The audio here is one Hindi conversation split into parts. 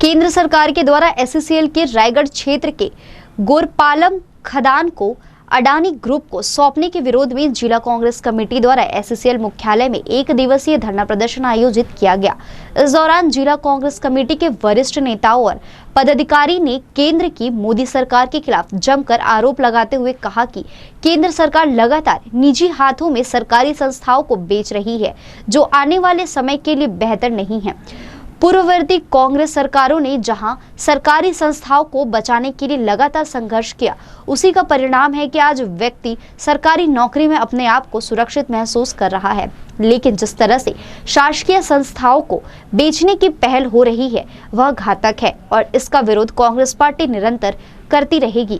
केंद्र सरकार के द्वारा एससीएल के रायगढ़ क्षेत्र के गोरपालम खदान को अडानी ग्रुप को सौंपने के विरोध में जिला कांग्रेस कमेटी द्वारा एससीएल मुख्यालय में एक दिवसीय धरना प्रदर्शन आयोजित किया गया। इस दौरान जिला कांग्रेस कमेटी के वरिष्ठ नेताओं और पदाधिकारी ने केंद्र की मोदी सरकार के खिलाफ जमकर आरोप लगाते हुए कहा कि केंद्र सरकार लगातार निजी हाथों में सरकारी संस्थाओं को बेच रही है, जो आने वाले समय के लिए बेहतर नहीं है। पूर्ववर्ती कांग्रेस सरकारों ने जहां सरकारी संस्थाओं को बचाने के लिए लगातार संघर्ष किया, उसी का परिणाम है कि आज व्यक्ति सरकारी नौकरी में अपने आप को सुरक्षित महसूस कर रहा है। लेकिन जिस तरह से शासकीय संस्थाओं को बेचने की पहल हो रही है वह घातक है और इसका विरोध कांग्रेस पार्टी निरंतर करती रहेगी।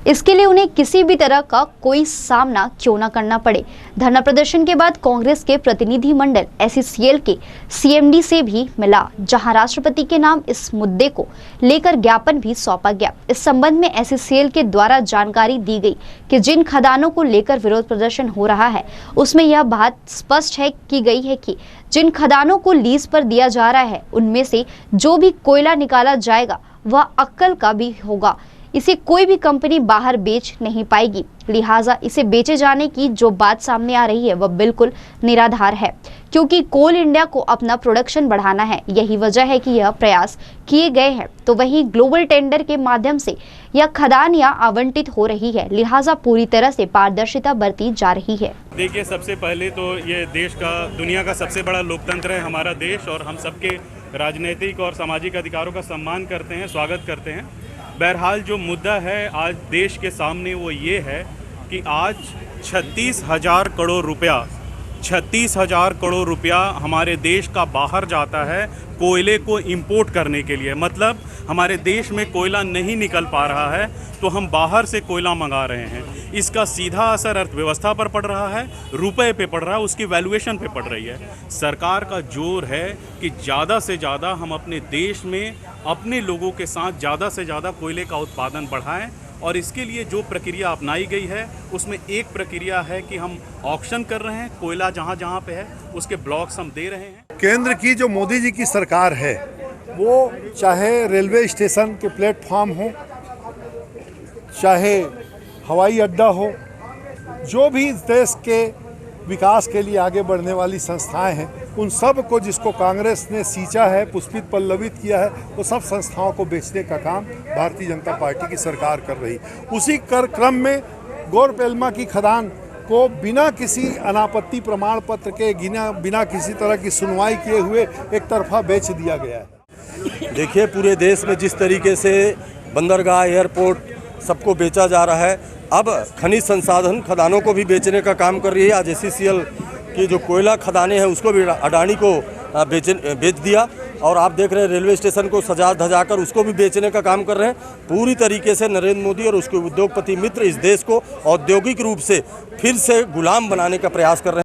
इसके लिए उन्हें किसी भी तरह का कोई सामना क्यों न करना पड़े। धरना प्रदर्शन के बाद कांग्रेस के प्रतिनिधि मंडल एससीएल के सीएमडी से भी मिला, जहां राष्ट्रपति के नाम इस मुद्दे को लेकर ज्ञापन भी सौंपा गया। इस संबंध में एससीएल के द्वारा जानकारी दी गई कि जिन खदानों को लेकर विरोध प्रदर्शन हो रहा है उसमें यह बात स्पष्ट की गई है कि जिन खदानों को लीज पर दिया जा रहा है उनमें से जो भी कोयला निकाला जाएगा वह अक्कल का भी होगा। इसे कोई भी कंपनी बाहर बेच नहीं पाएगी, लिहाजा इसे बेचे जाने की जो बात सामने आ रही है वह बिल्कुल निराधार है, क्योंकि कोल इंडिया को अपना प्रोडक्शन बढ़ाना है। यही वजह है कि यह प्रयास किए गए हैं। तो वहीं ग्लोबल टेंडर के माध्यम से यह खदान या आवंटित हो रही है, लिहाजा पूरी तरह से पारदर्शिता बरती जा रही है। देखिए, सबसे पहले तो ये देश का, दुनिया का सबसे बड़ा लोकतंत्र है हमारा देश, और हम सबके राजनीतिक और सामाजिक अधिकारों का सम्मान करते हैं, स्वागत करते हैं। बहरहाल जो मुद्दा है आज देश के सामने वो ये है कि आज 36,000 करोड़ रुपया हमारे देश का बाहर जाता है कोयले को इंपोर्ट करने के लिए। मतलब हमारे देश में कोयला नहीं निकल पा रहा है तो हम बाहर से कोयला मंगा रहे हैं। इसका सीधा असर अर्थव्यवस्था पर पड़ रहा है, रुपए पे पड़ रहा है, उसकी वैल्यूएशन पे पड़ रही है। सरकार का जोर है कि ज़्यादा से ज़्यादा हम अपने देश में अपने लोगों के साथ ज़्यादा से ज़्यादा कोयले का उत्पादन बढ़ाएं, और इसके लिए जो प्रक्रिया अपनाई गई है उसमें एक प्रक्रिया है कि हम ऑक्शन कर रहे हैं, कोयला जहाँ जहाँ पे है उसके ब्लॉक्स हम दे रहे हैं। केंद्र की जो मोदी जी की सरकार है वो चाहे रेलवे स्टेशन के प्लेटफॉर्म हो, चाहे हवाई अड्डा हो, जो भी इस देश के विकास के लिए आगे बढ़ने वाली संस्थाएं हैं, उन सब को जिसको कांग्रेस ने सींचा है, पुष्पित पल्लवित किया है, वो सब संस्थाओं को बेचने का काम भारतीय जनता पार्टी की सरकार कर रही। उसी क्रम में गोरपालम की खदान को बिना किसी अनापत्ति प्रमाण पत्र के, बिना किसी तरह की सुनवाई किए हुए एक तरफा बेच दिया गया है। देखिए, पूरे देश में जिस तरीके से बंदरगाह, एयरपोर्ट सबको बेचा जा रहा है, अब खनिज संसाधन खदानों को भी बेचने का काम कर रही है। आज एससीएल की जो कोयला खदानें हैं उसको भी अडानी को बेच दिया, और आप देख रहे हैं रेलवे स्टेशन को सजा धजा कर उसको भी बेचने का काम कर रहे हैं। पूरी तरीके से नरेंद्र मोदी और उसके उद्योगपति मित्र इस देश को औद्योगिक रूप से फिर से गुलाम बनाने का प्रयास कर रहे हैं।